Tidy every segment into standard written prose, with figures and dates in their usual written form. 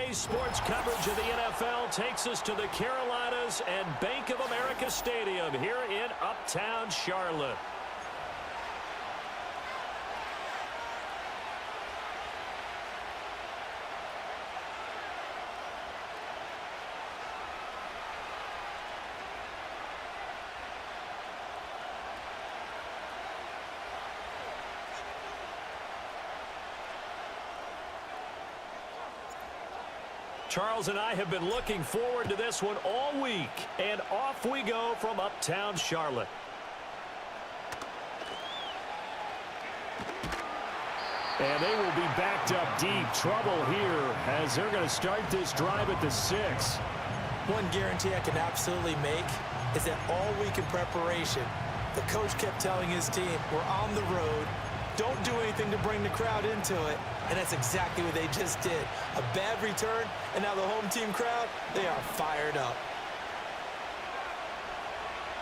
Today's sports coverage of the NFL takes us to the Carolinas and Bank of America Stadium here in Uptown Charlotte. Charles and I have been looking forward to this one all week, and off we go from Uptown Charlotte. And they will be backed up deep. Trouble here as they're going to start this drive at the 6. One guarantee I can absolutely make is that all week in preparation, the coach kept telling his team, we're on the road, don't do anything to bring the crowd into it. And that's exactly what they just did. A bad return, and now the home team crowd, they are fired up.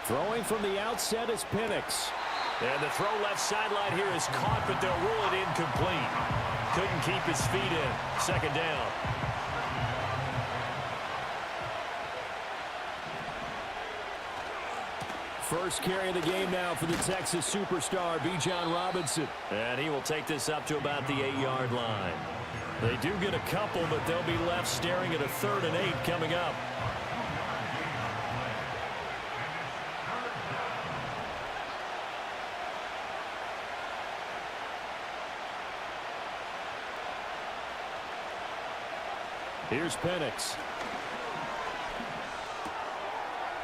Throwing from the outset is Penix. And the throw left sideline here is caught, but they'll rule it incomplete. Couldn't keep his feet in. Second down. First carry of the game now for the Texas superstar, Bijan Robinson. And he will take this up to about the 8-yard line. They do get a couple, but they'll be left staring at a 3rd and 8 coming up. Here's Penix.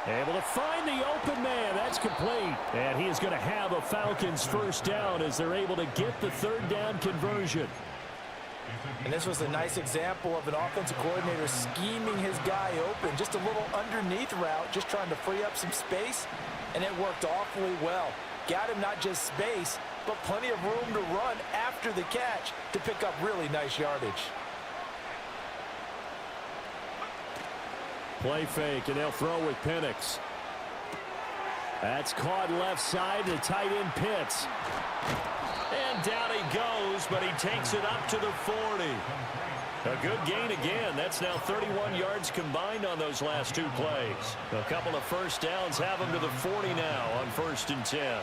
Able to find the open man. That's complete. And he is going to have a Falcons first down as they're able to get the 3rd down conversion. And this was a nice example of an offensive coordinator scheming his guy open. Just a little underneath route, just trying to free up some space. And it worked awfully well. Got him not just space, but plenty of room to run after the catch to pick up really nice yardage. Play fake, and they'll throw with Penix. That's caught left side to tight end Pitts. And down he goes, but he takes it up to the 40. A good gain again. That's now 31 yards combined on those last 2 plays. A couple of first downs have him to the 40 now on 1st and 10.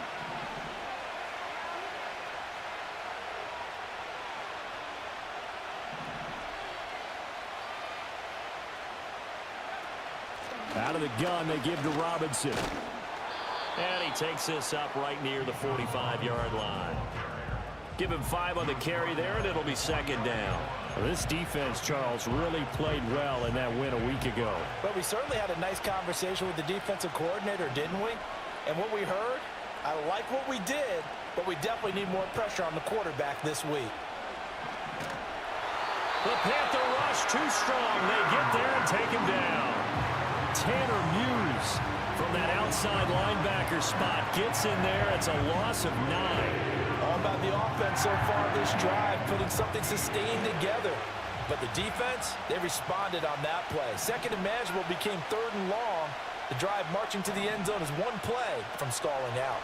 Out of the gun, they give to Robinson. And he takes this up right near the 45-yard line. Give him 5 on the carry there, and it'll be 2nd down. Well, this defense, Charles, really played well in that win a week ago. But we certainly had a nice conversation with the defensive coordinator, didn't we? And what we heard, I like what we did, but we definitely need more pressure on the quarterback this week. The Panther rush too strong. They get there and take him down. Tanner Muse from that outside linebacker spot gets in there. It's a loss of 9. All about the offense so far this drive, putting something sustained together. But the defense, they responded on that play. Second and manageable became 3rd and long. The drive marching to the end zone is 1 play from stalling out.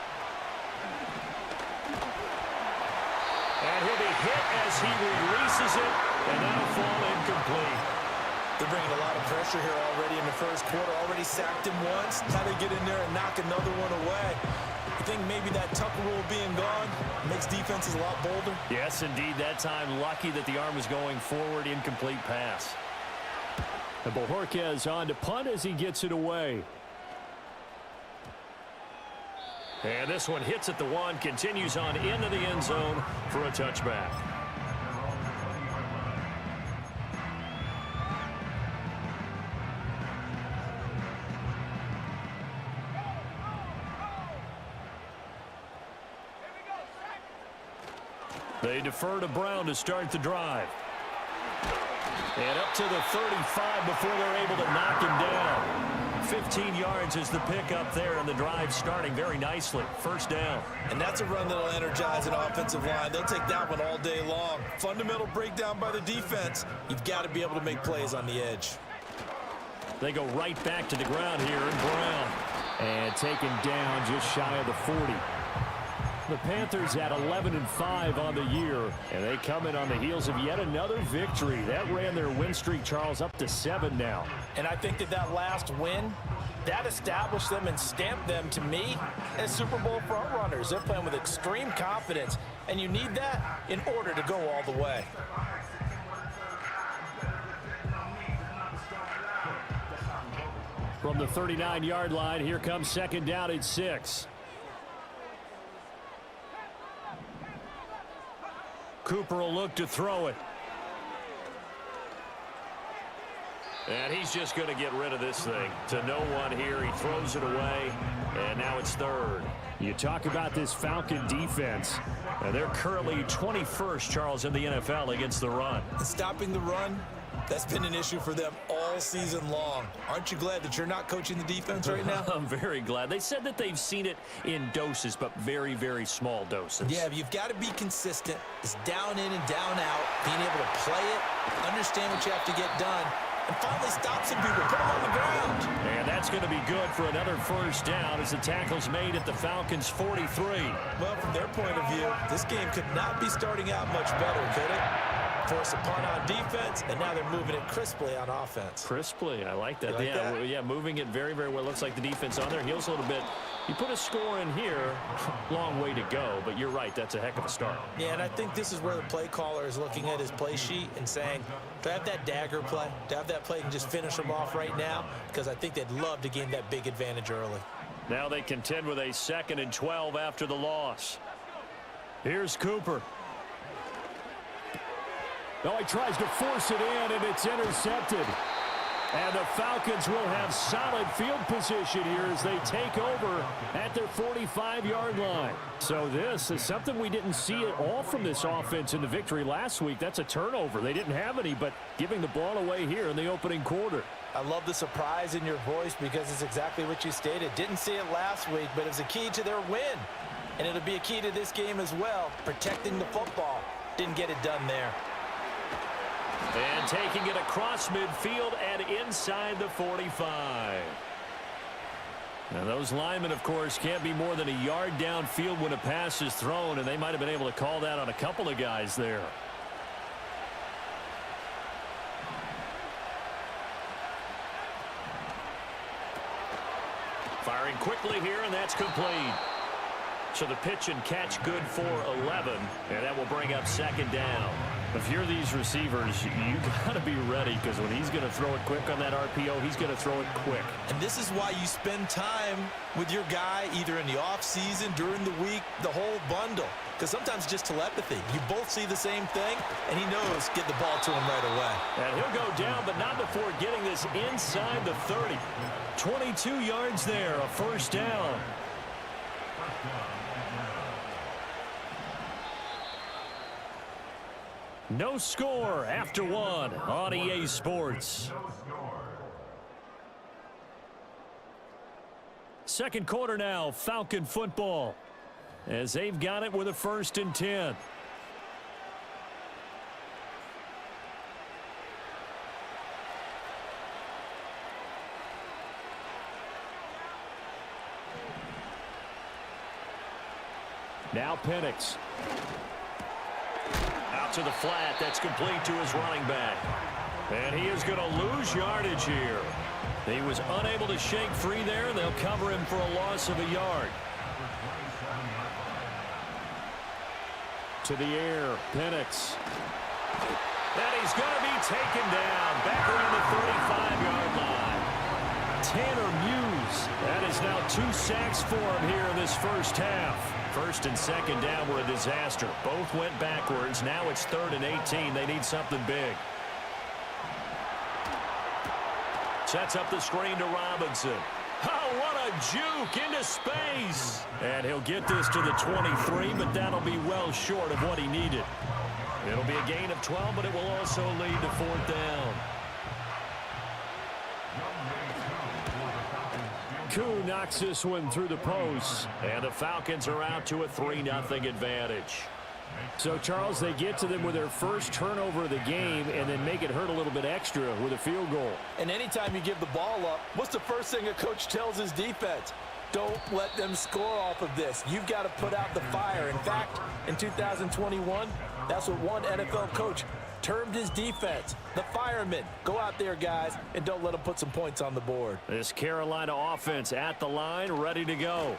And he'll be hit as he releases it, and that'll fall incomplete. They're bringing a lot of pressure here already in the first quarter. Already sacked him once. Now they get in there and knock another one away. You think maybe that Tucker rule being gone makes defenses a lot bolder? Yes, indeed. That time, lucky that the arm was going forward. Incomplete pass. And Bojorquez on to punt as he gets it away. And this one hits at the 1, continues on into the end zone for a touchback. They defer to Brown to start the drive. And up to the 35 before they're able to knock him down. 15 yards is the pickup there, and the drive starting very nicely. First down. And that's a run that'll energize an offensive line. They'll take that one all day long. Fundamental breakdown by the defense. You've got to be able to make plays on the edge. They go right back to the ground here, and Brown. And taken down just shy of the 40. The Panthers at 11-5 on the year, and they come in on the heels of yet another victory. That ran their win streak, Charles, up to 7 now. And I think that last win, that established them and stamped them, to me, as Super Bowl frontrunners. They're playing with extreme confidence, and you need that in order to go all the way. From the 39-yard line, here comes second down at 6. Cooper will look to throw it. And he's just going to get rid of this thing. To no one here. He throws it away, and now it's third. You talk about this Falcon defense. They're currently 21st, Charles, in the NFL against the run. Stopping the run, that's been an issue for them all season long. Aren't you glad that you're not coaching the defense right now? I'm very glad. They said that they've seen it in doses, but very, very small doses. Yeah, but you've got to be consistent. It's down in and down out, being able to play it, understand what you have to get done, and finally stop some people, put them on the ground. And that's going to be good for another first down as the tackle's made at the Falcons' 43. Well, from their point of view, this game could not be starting out much better, could it? Force a punt on defense, and now they're moving it crisply on offense. Crisply, I like that. Like that? Yeah, moving it very, very well. Looks like the defense on their heels a little bit. You put a score in here, long way to go, but you're right, that's a heck of a start. Yeah, and I think this is where the play caller is looking at his play sheet and saying, do I have that dagger play? Do I have that play and just finish them off right now? Because I think they'd love to gain that big advantage early. Now they contend with a 2nd and 12 after the loss. Here's Cooper. Oh, he tries to force it in, and it's intercepted. And the Falcons will have solid field position here as they take over at their 45-yard line. So this is something we didn't see at all from this offense in the victory last week. That's a turnover. They didn't have any, but giving the ball away here in the opening quarter. I love the surprise in your voice because it's exactly what you stated. Didn't see it last week, but it was a key to their win. And it'll be a key to this game as well, protecting the football. Didn't get it done there. And taking it across midfield and inside the 45. Now those linemen, of course, can't be more than a yard downfield when a pass is thrown, and they might have been able to call that on a couple of guys there. Firing quickly here, and that's complete. So the pitch and catch good for 11, and that will bring up second down. If you're these receivers, you got to be ready because when he's going to throw it quick on that RPO, he's going to throw it quick. And this is why you spend time with your guy either in the offseason, during the week, the whole bundle. Because sometimes just telepathy. You both see the same thing, and he knows get the ball to him right away. And he'll go down, but not before getting this inside the 30. 22 yards there, a first down. No score after one on EA Sports. Second quarter now, Falcon football, as they've got it with a 1st and 10. Now Penix. Out to the flat. That's complete to his running back. And he is going to lose yardage here. He was unable to shake free there. They'll cover him for a loss of a yard. To the air, Penix. And he's going to be taken down back around the 35-yard line. Tanner Muse. That is now 2 sacks for him here in this first half. 1st and 2nd down were a disaster. Both went backwards. Now it's 3rd and 18. They need something big. Sets up the screen to Robinson. Oh, what a juke into space. And he'll get this to the 23, but that'll be well short of what he needed. It'll be a gain of 12, but it will also lead to 4th down. Koo knocks this one through the post, and the Falcons are out to a 3-0 advantage. So, Charles, they get to them with their first turnover of the game and then make it hurt a little bit extra with a field goal. And anytime you give the ball up, what's the first thing a coach tells his defense? Don't let them score off of this. You've got to put out the fire. In fact, in 2021, that's what one NFL coach termed his defense, the firemen. Go out there, guys, and don't let them put some points on the board. This Carolina offense at the line, ready to go.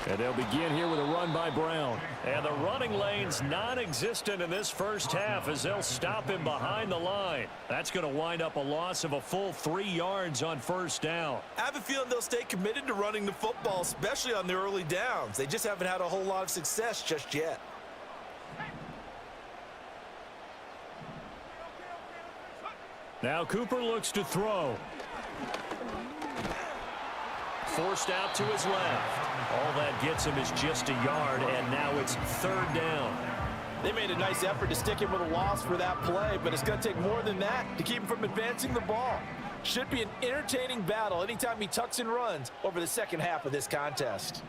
And they'll begin here with a run by Brown. And the running lane's non-existent in this first half as they'll stop him behind the line. That's going to wind up a loss of a full 3 yards on first down. I have a feeling they'll stay committed to running the football, especially on the early downs. They just haven't had a whole lot of success just yet. Now Cooper looks to throw. Forced out to his left. All that gets him is just a yard, and now it's third down. They made a nice effort to stick him with a loss for that play, but it's going to take more than that to keep him from advancing the ball. Should be an entertaining battle anytime he tucks and runs over the second half of this contest.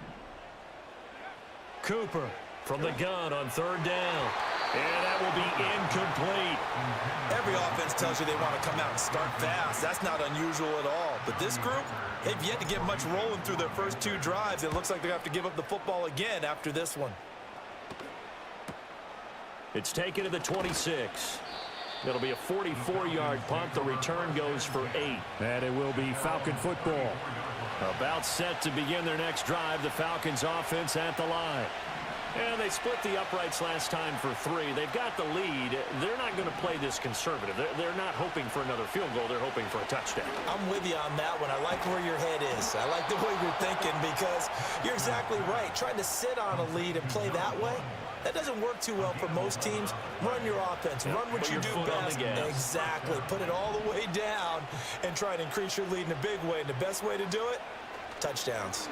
Cooper from the gun on third down. And that will be incomplete. Every offense tells you they want to come out and start fast. That's not unusual at all. But this group, they've yet to get much rolling through their first 2 drives. It looks like they have to give up the football again after this one. It's taken to the 26. It'll be a 44-yard punt. The return goes for 8. And it will be Falcon football. About set to begin their next drive. The Falcons offense at the line. And they split the uprights last time for 3. They've got the lead. They're not going to play this conservative. They're not hoping for another field goal. They're hoping for a touchdown. I'm with you on that one. I like where your head is. I like the way you're thinking because you're exactly right. Trying to sit on a lead and play that way, that doesn't work too well for most teams. Run your offense. Run what you do best. Exactly. Put it all the way down and try to increase your lead in a big way. And the best way to do it, touchdowns.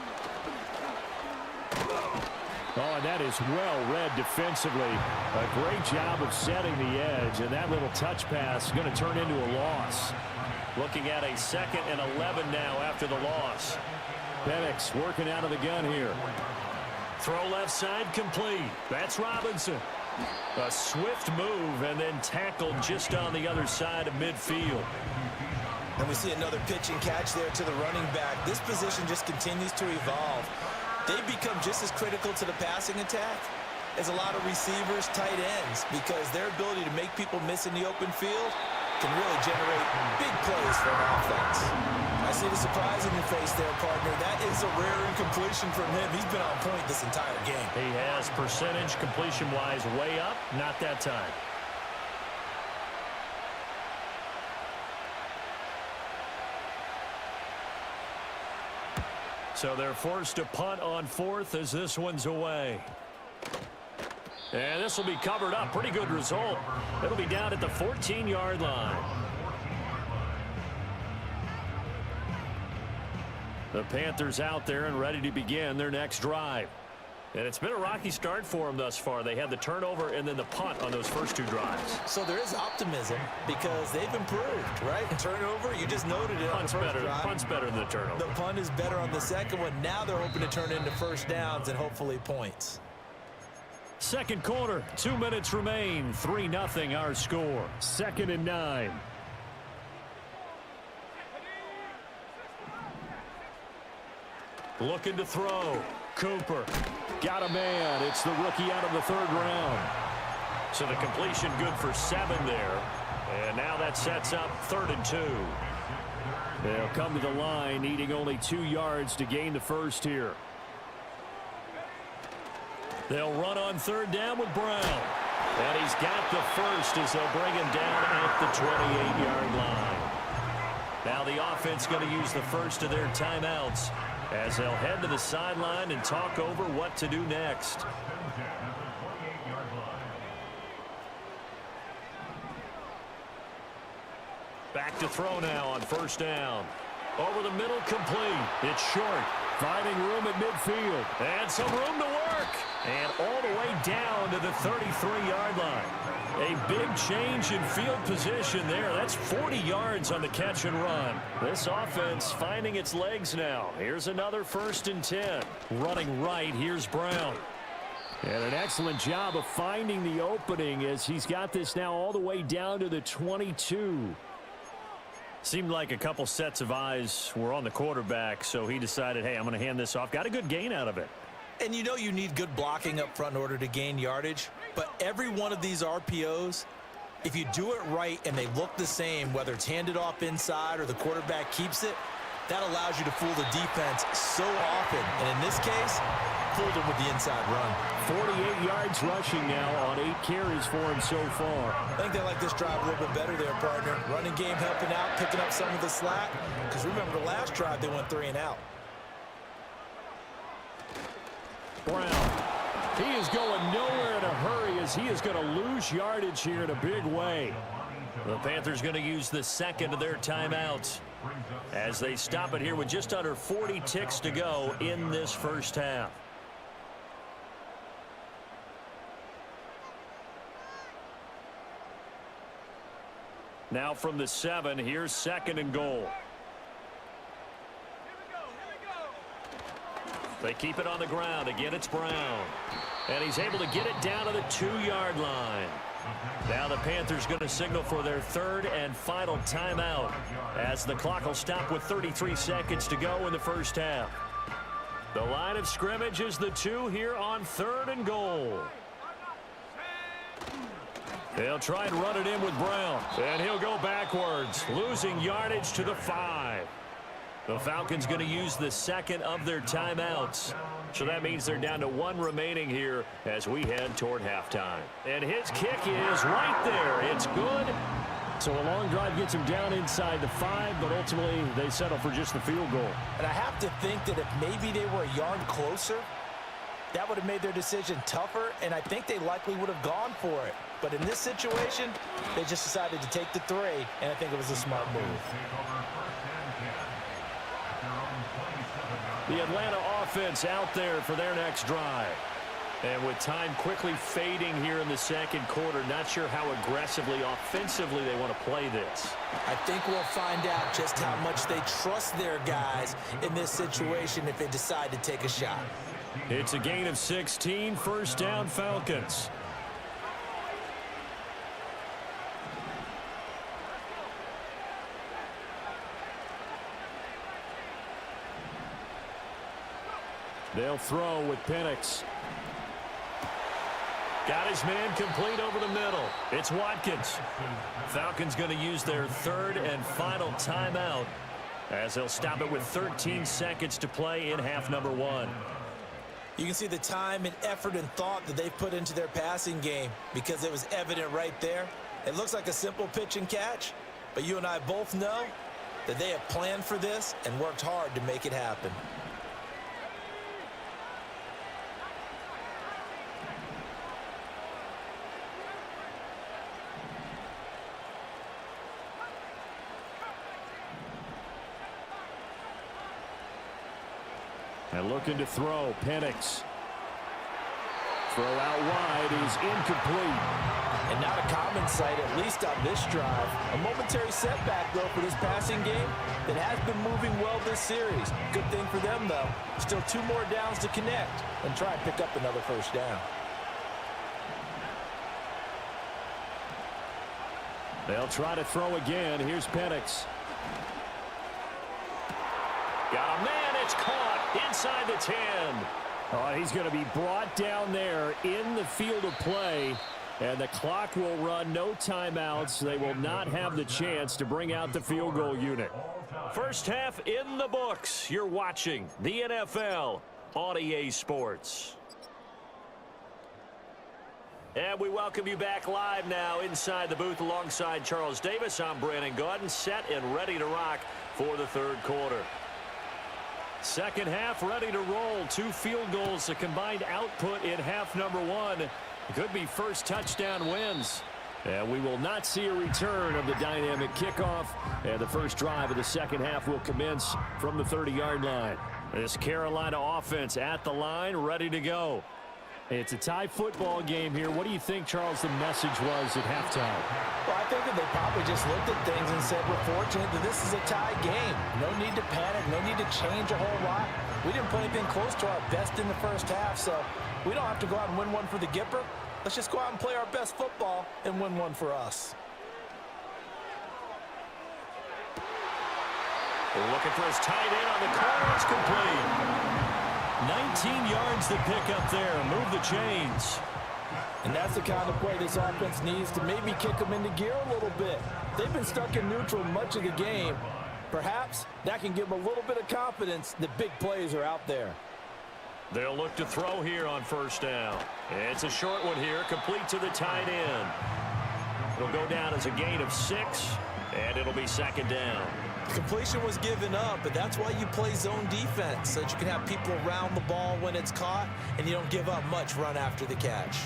Oh, and that is well read defensively. A great job of setting the edge, and that little touch pass is going to turn into a loss. Looking at a 2nd and 11 now after the loss. Penix working out of the gun here. Throw left side complete. That's Robinson. A swift move and then tackled just on the other side of midfield. And we see another pitch and catch there to the running back. This position just continues to evolve. They become just as critical to the passing attack as a lot of receivers, tight ends, because their ability to make people miss in the open field can really generate big plays for an offense. I see the surprise in your face there, partner. That is a rare incompletion from him. He's been on point this entire game. He has percentage completion-wise way up, not that time. So they're forced to punt on 4th as this one's away. And this will be covered up. Pretty good result. It'll be down at the 14-yard line. The Panthers out there and ready to begin their next drive. And it's been a rocky start for them thus far. They had the turnover and then the punt on those first 2 drives. So there is optimism because they've improved, right? Turnover, you just noted it on the first drive. Punt's better than the turnover. The punt is better on the second one. Now they're hoping to turn into first downs and hopefully points. Second quarter, 2 minutes remain. 3-0 our score. 2nd and 9. Looking to throw. Cooper got a man. It's the rookie out of the 3rd round. So the completion good for 7 there. And now that sets up 3rd and 2. They'll come to the line needing only 2 yards to gain the first here. They'll run on 3rd down with Brown. And he's got the first as they'll bring him down at the 28-yard line. Now the offense going to use the first of their timeouts as they'll head to the sideline and talk over what to do next. Back to throw now on 1st down. Over the middle, complete. It's short. Finding room at midfield. And some room to work. And all the way down to the 33-yard line. A big change in field position there. That's 40 yards on the catch and run. This offense finding its legs now. Here's another 1st and 10. Running right, here's Brown. And an excellent job of finding the opening as he's got this now all the way down to the 22. Seemed like a couple sets of eyes were on the quarterback, so he decided, hey, I'm going to hand this off. Got a good gain out of it. And you know you need good blocking up front in order to gain yardage, but every one of these RPOs, if you do it right and they look the same, whether it's handed off inside or the quarterback keeps it, that allows you to fool the defense so often. And in this case, fooled him with the inside run. 48 yards rushing now on 8 carries for him so far. I think they like this drive a little bit better there, partner. Running game helping out, picking up some of the slack. Because remember, the last drive, they went 3 and out. Brown. He is going nowhere in a hurry as he is going to lose yardage here in a big way. The Panthers going to use the second of their timeouts as they stop it here with just under 40 ticks to go in this first half. Now from the 7, here's 2nd and goal. They keep it on the ground. Again, it's Brown. And he's able to get it down to the 2-yard line. Now the Panthers going to signal for their 3rd and final timeout as the clock will stop with 33 seconds to go in the first half. The line of scrimmage is the 2 here on 3rd and goal. They'll try and run it in with Brown. And he'll go backwards, losing yardage to the 5. The Falcons going to use the second of their timeouts. So that means they're down to 1 remaining here as we head toward halftime. And his kick is right there. It's good. So a long drive gets him down inside the 5, but ultimately they settle for just the field goal. And I have to think that if maybe they were a yard closer, that would have made their decision tougher, and I think they likely would have gone for it. But in this situation, they just decided to take the 3, and I think it was a smart move. The Atlanta offense out there for their next drive. And with time quickly fading here in the second quarter, not sure how aggressively, offensively they want to play this. I think we'll find out just how much they trust their guys in this situation if they decide to take a shot. It's a gain of 16, first down Falcons. They'll throw with Penix. Got his man complete over the middle. It's Watkins. Falcons going to use their 3rd and final timeout as they'll stop it with 13 seconds to play in half number 1. You can see the time and effort and thought that they've put into their passing game because it was evident right there. It looks like a simple pitch and catch, but you and I both know that they have planned for this and worked hard to make it happen. And looking to throw, Penix. Throw out wide is incomplete. And not a common sight, at least on this drive. A momentary setback, though, for this passing game that has been moving well this series. Good thing for them, though. Still 2 more downs to connect and try and pick up another first down. They'll try to throw again. Here's Penix. Got a man. It's caught inside the 10. Oh, he's going to be brought down there in the field of play. And the clock will run, no timeouts. They will not have the chance to bring out the field goal unit. First half in the books. You're watching the NFL on EA Sports. And we welcome you back live now inside the booth alongside Charles Davis. I'm Brandon Gaudin, set and ready to rock for the 3rd quarter. Second half ready to roll. 2 field goals, the combined output in half number 1. Could be first touchdown wins. And we will not see a return of the dynamic kickoff. And the first drive of the second half will commence from the 30-yard line. This Carolina offense at the line, ready to go. It's a tie football game here. What do you think, Charles, the message was at halftime? Well, I think that they probably just looked at things and said, we're fortunate that this is a tie game. No need to panic, no need to change a whole lot. We didn't play anything close to our best in the first half, so we don't have to go out and win one for the Gipper. Let's just go out and play our best football and win one for us. Looking for his tight end on the corner. It's complete. 19 yards to pick up there. Move the chains. And that's the kind of play this offense needs to maybe kick them into gear a little bit. They've been stuck in neutral much of the game. Perhaps that can give them a little bit of confidence that big plays are out there. They'll look to throw here on first down. It's a short one here, complete to the tight end. It'll go down as a gain of 6, and it'll be second down. Completion was given up, but that's why you play zone defense, so that you can have people around the ball when it's caught, and you don't give up much run after the catch.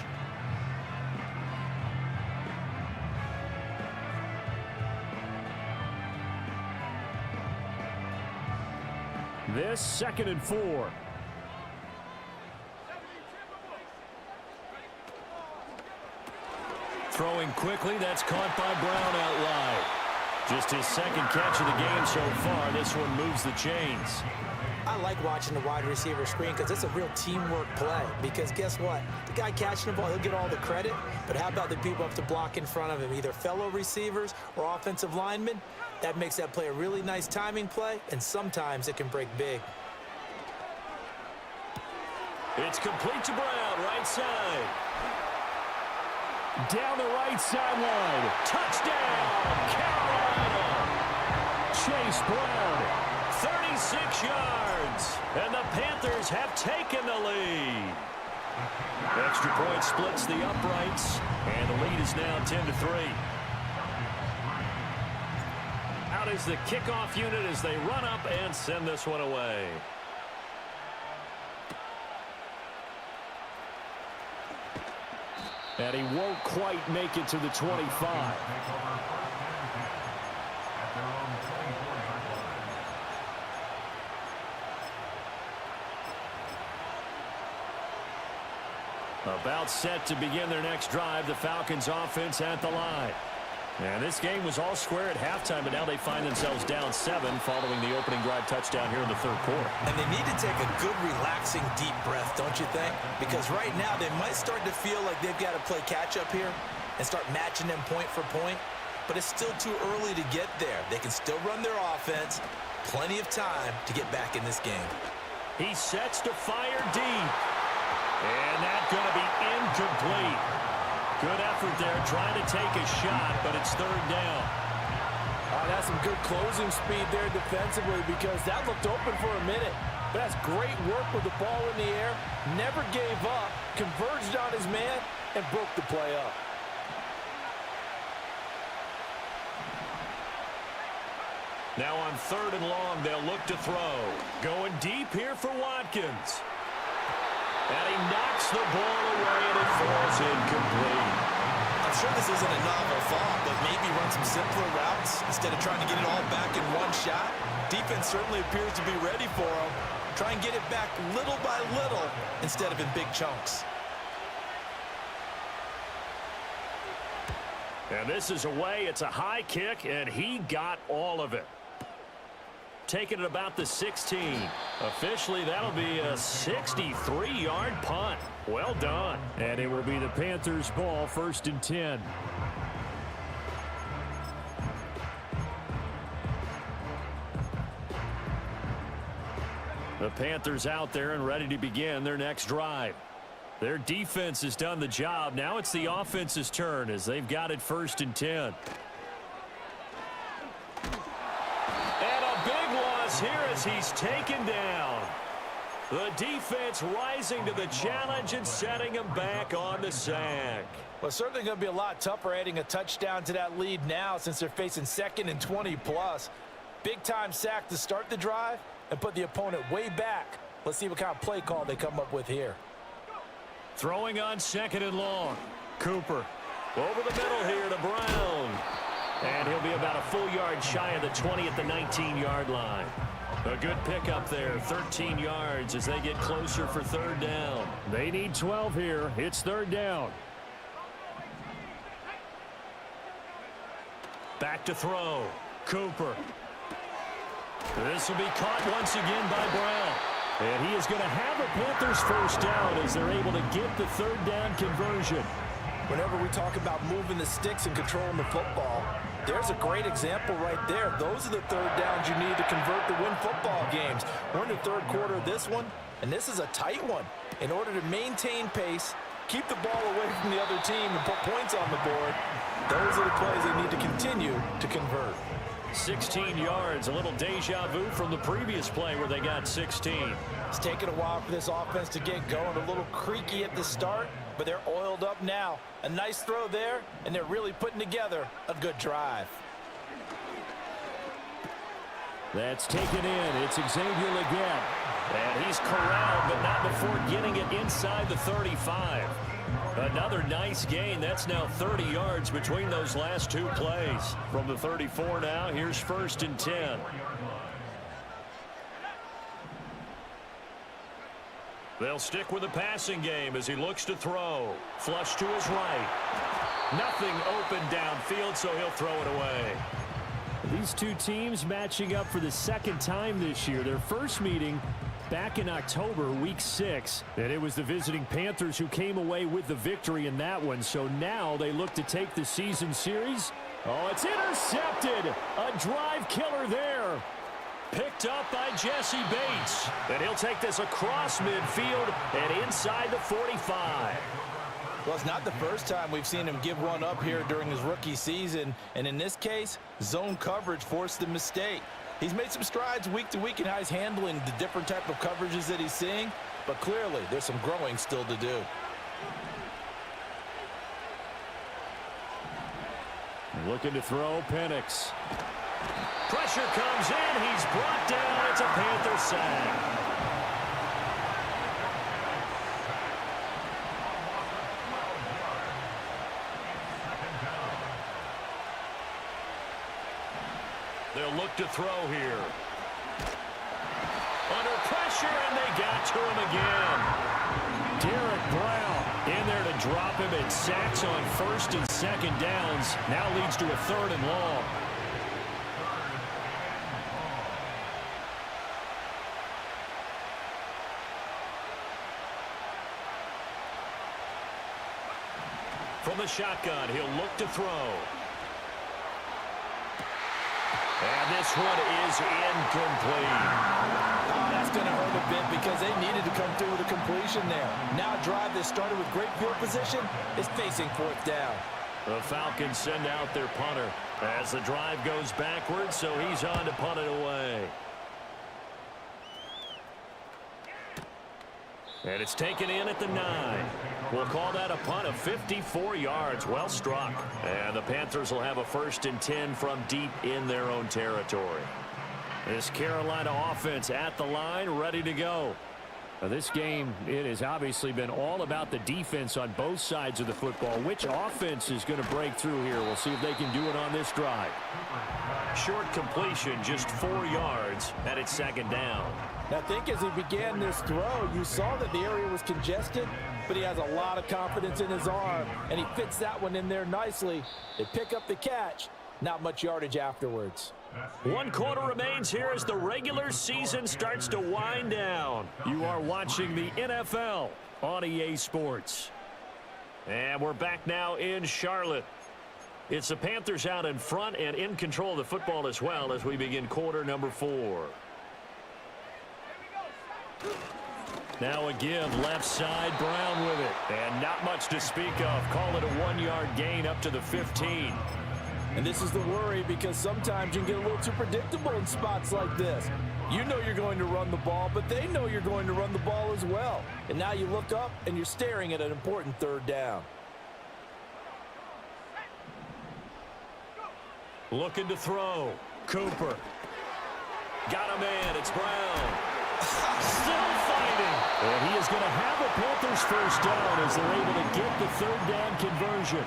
This 2nd and 4. Throwing quickly, that's caught by Brown out wide. Just his 2nd catch of the game so far. This one moves the chains. I like watching the wide receiver screen because it's a real teamwork play. Because guess what? The guy catching the ball, he'll get all the credit. But how about the people up to block in front of him, either fellow receivers or offensive linemen? That makes that play a really nice timing play, and sometimes it can break big. It's complete to Brown, right side. Down the right sideline. Touchdown, Carolina. Chase Brown, 36 yards. And the Panthers have taken the lead. Extra point splits the uprights, and the lead is now 10-3. Out is the kickoff unit as they run up and send this one away. And he won't quite make it to the 25. About set to begin their next drive, the Falcons offense at the line. And this game was all square at halftime, but now they find themselves down 7 following the opening drive touchdown here in the 3rd quarter. And they need to take a good, relaxing, deep breath, don't you think? Because right now they might start to feel like they've got to play catch-up here and start matching them point for point. But it's still too early to get there. They can still run their offense. Plenty of time to get back in this game. He sets to fire deep. And that's going to be incomplete. Good effort there, trying to take a shot, but it's 3rd down. That's some good closing speed there defensively because that looked open for a minute. But that's great work with the ball in the air. Never gave up, converged on his man, and broke the play up. Now on 3rd and long, they'll look to throw. Going deep here for Watkins. And he knocks the ball away, and it falls incomplete. I'm sure this isn't a novel thought, but maybe run some simpler routes instead of trying to get it all back in one shot. Defense certainly appears to be ready for him. Try and get it back little by little instead of in big chunks. And this is away. It's a high kick, and he got all of it. Taking it about the 16. Officially, that'll be a 63-yard punt. Well done. And it will be the Panthers' ball, 1st and 10. The Panthers out there and ready to begin their next drive. Their defense has done the job. Now it's the offense's turn as they've got it 1st and 10. Here as he's taken down. The defense rising to the challenge and setting him back on the sack. Well, it's certainly going to be a lot tougher adding a touchdown to that lead now since they're facing 2nd and 20+. Big-time sack to start the drive and put the opponent way back. Let's see what kind of play call they come up with here. Throwing on 2nd and long. Cooper over the middle here to Brown. And he'll be about a full yard shy of the 20 at the 19-yard line. A good pickup there, 13 yards as they get closer for 3rd down. They need 12 here. It's 3rd down. Back to throw. Cooper. This will be caught once again by Brown. And he is going to have a Panthers 1st down as they're able to get the 3rd down conversion. whenever we talk about moving the sticks and controlling the football, there's a great example right there. Those are the third downs you need to convert to win football games. We're in the third quarter of this one, and this is a tight one. In order to maintain pace, keep the ball away from the other team, and put points on the board, those are the plays they need to continue to convert. 16 yards, a little deja vu from the previous play where they got 16. It's taken a while for this offense to get going. A little creaky at the start, but they're oiled up now. A nice throw there, and they're really putting together a good drive. That's taken in. It's Xavier Legette. And he's corralled, but not before getting it inside the 35. Another nice gain. That's now 30 yards between those last two plays. From the 34 now, here's 1st and 10. They'll stick with the passing game as he looks to throw. Flush to his right. Nothing open downfield, so he'll throw it away. These two teams matching up for the second time this year. Their first meeting back in October, week 6. And it was the visiting Panthers who came away with the victory in that one. So now they look to take the season series. Oh, it's intercepted. A drive killer there. Picked up by Jesse Bates. And he'll take this across midfield and inside the 45. Well, it's not the first time we've seen him give one up here during his rookie season. And in this case, zone coverage forced the mistake. He's made some strides week to week in how he's handling the different type of coverages that he's seeing. But clearly, there's some growing still to do. Looking to throw, Penix. Pressure comes in. He's brought down. It's a Panther sack. They'll look to throw here. Under pressure, and they got to him again. Derek Brown in there to drop him, and sacks on 1st and 2nd downs. Now leads to a 3rd and long. From the shotgun, he'll look to throw. And this one is incomplete. Oh, that's going to hurt a bit because they needed to come through with a completion there. Now a drive that started with great field position is facing 4th down. The Falcons send out their punter as the drive goes backwards, so he's on to punt it away. And it's taken in at the 9. We'll call that a punt of 54 yards. Well struck. And the Panthers will have a 1st and 10 from deep in their own territory. This Carolina offense at the line, ready to go. Now, this game, it has obviously been all about the defense on both sides of the football. Which offense is going to break through here? We'll see if they can do it on this drive. Short completion, just 4 yards, and it's 2nd down. Now, I think as he began this throw, you saw that the area was congested, but he has a lot of confidence in his arm, and he fits that one in there nicely. They pick up the catch, not much yardage afterwards. 1 quarter remains here as the regular season starts to wind down. You are watching the NFL on EA Sports. And we're back now in Charlotte. It's the Panthers out in front and in control of the football as well as we begin quarter number 4. Now a give, left side, Brown with it. And not much to speak of. Call it a 1-yard gain up to the 15. And this is the worry because sometimes you can get a little too predictable in spots like this. You know you're going to run the ball, but they know you're going to run the ball as well. And now you look up and you're staring at an important 3rd down. Looking to throw. Cooper. Got a man. It's Brown. Still fighting. And he is going to have a Panthers 1st down as they're able to get the 3rd down conversion.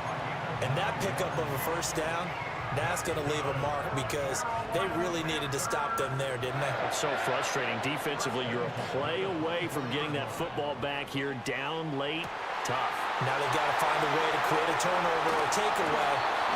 And that pickup of a 1st down, that's going to leave a mark because they really needed to stop them there, didn't they? It's so frustrating. Defensively, you're a play away from getting that football back here. Down late. Tough. Now they've got to find a way to create a turnover or a takeaway.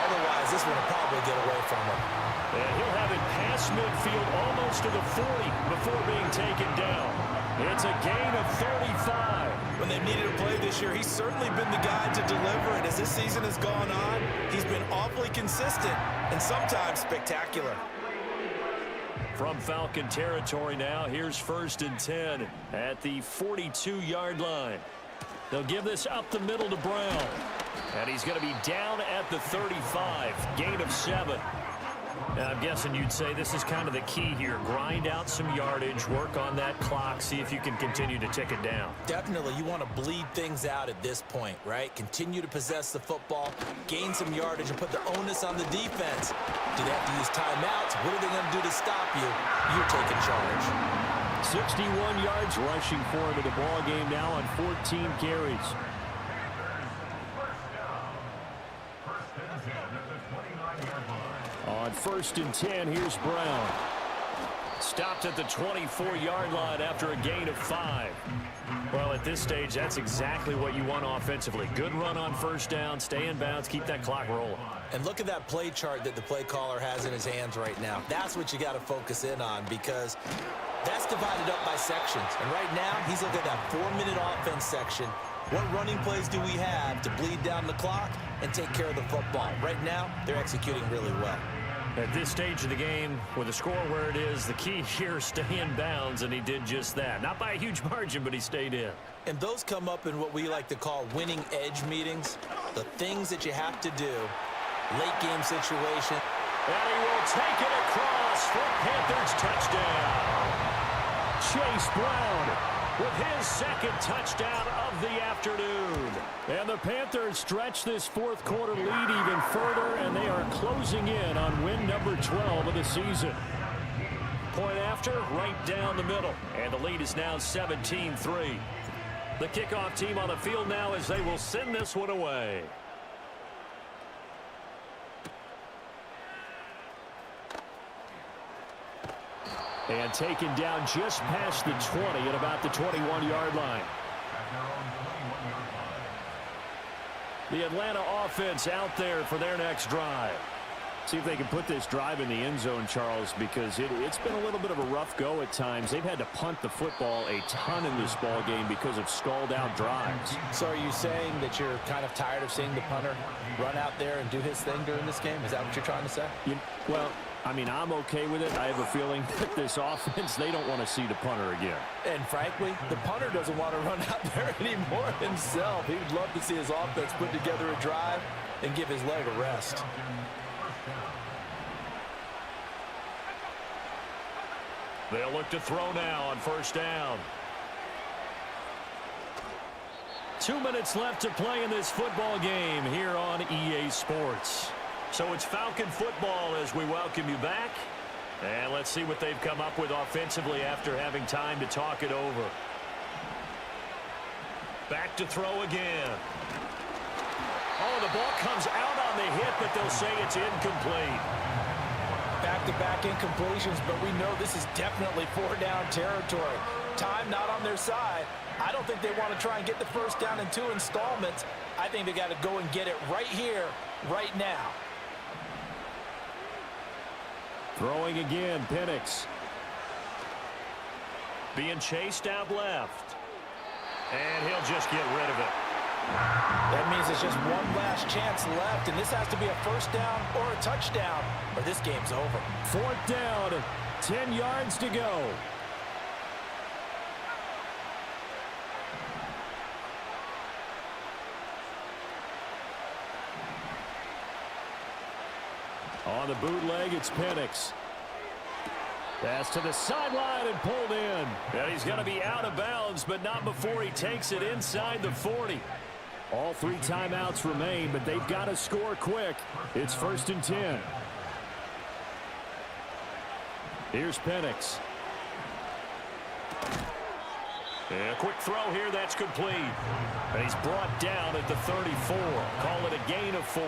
Otherwise, this one will probably get away from him. And he'll have it past midfield almost to the 40 before being taken down. It's a gain of 35. When they've needed a play this year, he's certainly been the guy to deliver it. As this season has gone on, he's been awfully consistent and sometimes spectacular. From Falcon territory now, here's 1st and 10 at the 42-yard line. They'll give this up the middle to Brown. And he's going to be down at the 35, gain of 7. Now, I'm guessing you'd say this is kind of the key here. Grind out some yardage, work on that clock, see if you can continue to tick it down. Definitely, you want to bleed things out at this point, right? Continue to possess the football, gain some yardage, and put the onus on the defense. Do they have to use timeouts? What are they going to do to stop you? You're taking charge. 61 yards rushing for him in the ball game now on 14 carries. On 1st and 10, here's Brown. Stopped at the 24-yard line after a gain of 5. Well, at this stage, that's exactly what you want offensively. Good run on 1st down, stay in bounds, keep that clock rolling. And look at that play chart that the play caller has in his hands right now. That's what you got to focus in on, because that's divided up by sections. And right now, he's looking at that 4-minute offense section. What running plays do we have to bleed down the clock and take care of the football? Right now, they're executing really well. At this stage of the game, with the score where it is, the key here is stay in bounds, and he did just that. Not by a huge margin, but he stayed in. And those come up in what we like to call winning edge meetings, the things that you have to do, late game situation. And he will take it across for Panthers touchdown. Chase Brown with his 2nd touchdown of the afternoon. And the Panthers stretch this 4th quarter lead even further, and they are closing in on win number 12 of the season. Point after, right down the middle. And the lead is now 17-3. The kickoff team on the field now as they will send this one away. And taken down just past the 20 at about the 21-yard line. The Atlanta offense out there for their next drive. See if they can put this drive in the end zone, Charles, because it's been a little bit of a rough go at times. They've had to punt the football a ton in this ball game because of stalled-out drives. So are you saying that you're kind of tired of seeing the punter run out there and do his thing during this game? Is that what you're trying to say? Well, I mean, I'm okay with it. I have a feeling that this offense, they don't want to see the punter again. And frankly, the punter doesn't want to run out there anymore himself. He would love to see his offense put together a drive and give his leg a rest. They'll look to throw now on 1st down. 2 minutes left to play in this football game here on EA Sports. So it's Falcon football as we welcome you back. And let's see what they've come up with offensively after having time to talk it over. Back to throw again. Oh, the ball comes out on the hit, but they'll say it's incomplete. Back-to-back incompletions, but we know this is definitely 4-down territory. Time not on their side. I don't think they want to try and get the 1st down in 2 installments. I think they got to go and get it right here, right now. Throwing again, Penix. Being chased out left. And he'll just get rid of it. That means it's just one last chance left, and this has to be a 1st down or a touchdown, or this game's over. 4th down, 10 yards to go. On the bootleg, it's Penix. Pass to the sideline and pulled in. And he's going to be out of bounds, but not before he takes it inside the 40. All 3 timeouts remain, but they've got to score quick. It's 1st and 10. Here's Penix. And a quick throw here, that's complete. And he's brought down at the 34. Call it a gain of 4.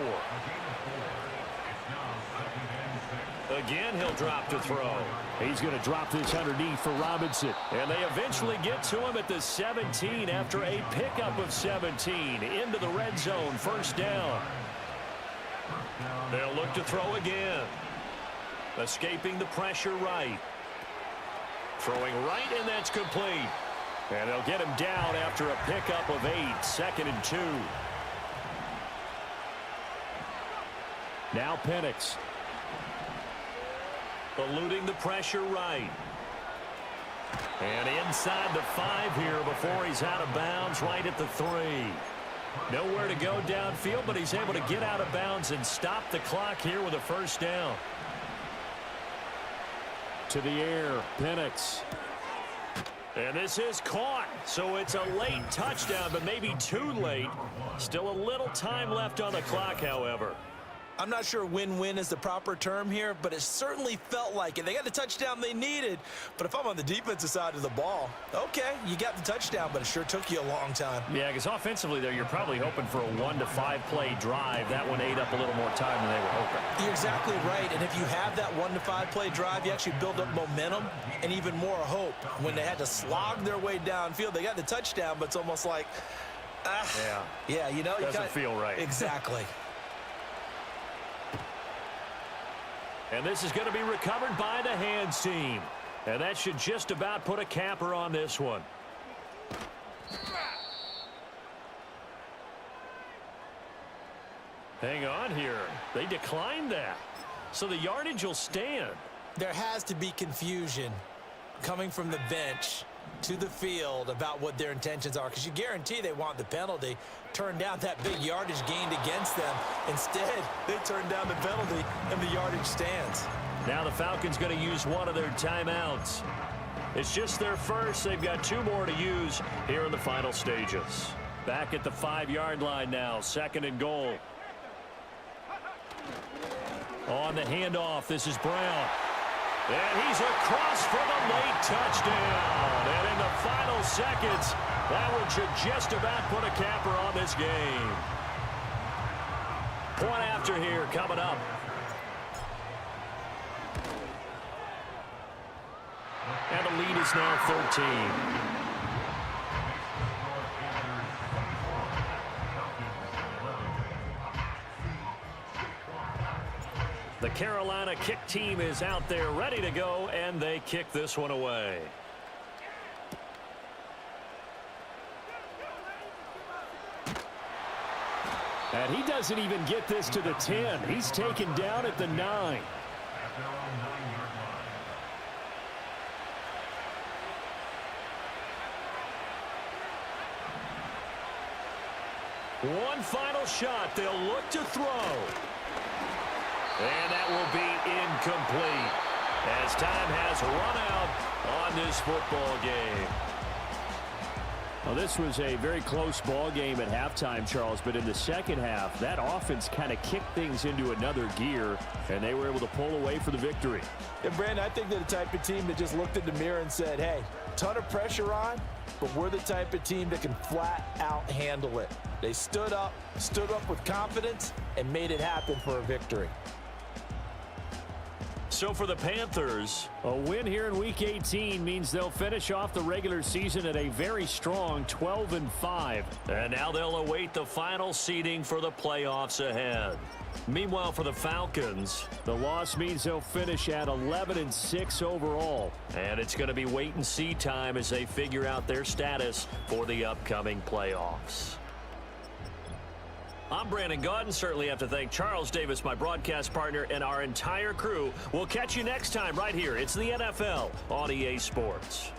Again, he'll drop to throw. He's going to drop this underneath for Robinson. And they eventually get to him at the 17 after a pickup of 17 into the red zone. 1st down. They'll look to throw again. Escaping the pressure right. Throwing right, and that's complete. And they'll get him down after a pickup of 8, 2nd and 2. Now Penix. Eluding the pressure right. And inside the 5 here before he's out of bounds right at the 3. Nowhere to go downfield, but he's able to get out of bounds and stop the clock here with a first down. To the air, Penix. And this is caught, so it's a late touchdown, but maybe too late. Still a little time left on the clock, however. I'm not sure win-win is the proper term here, but it certainly felt like it. They got the touchdown they needed, but if I'm on the defensive side of the ball, okay, you got the touchdown, but it sure took you a long time. Yeah, because offensively there, you're probably hoping for a 1 to 5 play drive. That one ate up a little more time than they were hoping. You're exactly right, and if you have that 1 to 5 play drive, you actually build up momentum and even more hope. When they had to slog their way downfield, they got the touchdown, but it's almost like, yeah, you know, doesn't feel right. Exactly. And this is going to be recovered by the hands team. And that should just about put a capper on this one. Hang on here. They declined that. So the yardage will stand. There has to be confusion coming from the bench to the field about what their intentions are, because you guarantee they want the penalty. Turn down that big yardage gained against them. Instead, they turn down the penalty, and the yardage stands. Now the Falcons going to use one of their timeouts. It's just their first. They've got 2 more to use here in the final stages. Back at the 5-yard line now, 2nd and goal. On the handoff, this is Brown. And he's across for the late touchdown. And in the final seconds, that one should just about put a capper on this game. Point after here coming up. And the lead is now 13. The Carolina kick team is out there ready to go, and they kick this one away. And he doesn't even get this to the 10. He's taken down at the 9. One final shot. They'll look to throw. And that will be incomplete as time has run out on this football game. Well, this was a very close ball game at halftime, Charles, but in the second half, that offense kind of kicked things into another gear, and they were able to pull away for the victory. And, Brandon, I think they're the type of team that just looked in the mirror and said, hey, ton of pressure on, but we're the type of team that can flat out handle it. They stood up with confidence, and made it happen for a victory. So for the Panthers, a win here in Week 18 means they'll finish off the regular season at a very strong 12-5. And now they'll await the final seeding for the playoffs ahead. Meanwhile, for the Falcons, the loss means they'll finish at 11-6 overall. And it's going to be wait-and-see time as they figure out their status for the upcoming playoffs. I'm Brandon Gaudin. Certainly have to thank Charles Davis, my broadcast partner, and our entire crew. We'll catch you next time right here. It's the NFL on EA Sports.